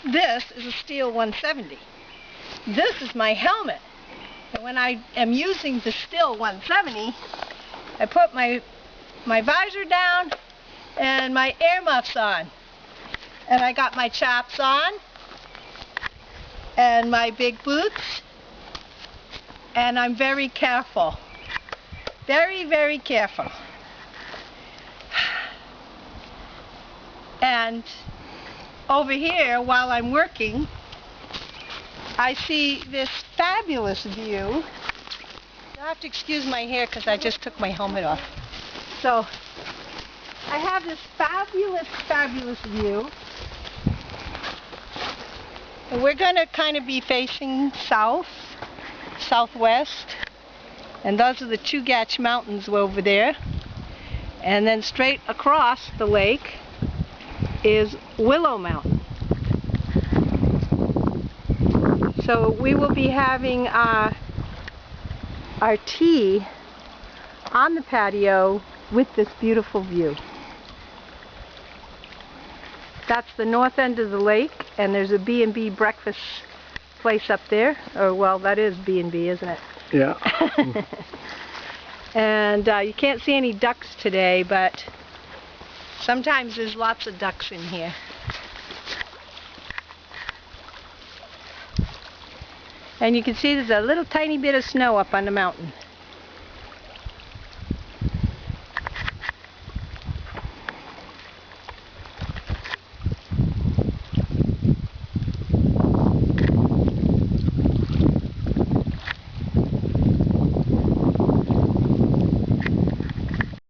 This is a Stihl 170. This is my helmet. And when I am using the Stihl 170, I put my visor down and my earmuffs on. And I got my chaps on and my big boots. And I'm very careful. Very, very careful. And over here, while I'm working, I see this fabulous view. You'll have to excuse my hair because I just took my helmet off. So, I have this fabulous, fabulous view. And we're going to kind of be facing south, southwest. And those are the Chugach Mountains over there. And then straight across the lake is Willow Mountain. So we will be having our tea on the patio with this beautiful view. That's the north end of the lake, and there's a B&B breakfast place up there. Or, well, that is B&B, isn't it? Yeah. And you can't see any ducks today, but sometimes there's lots of ducks in here. And you can see there's a little tiny bit of snow up on the mountain.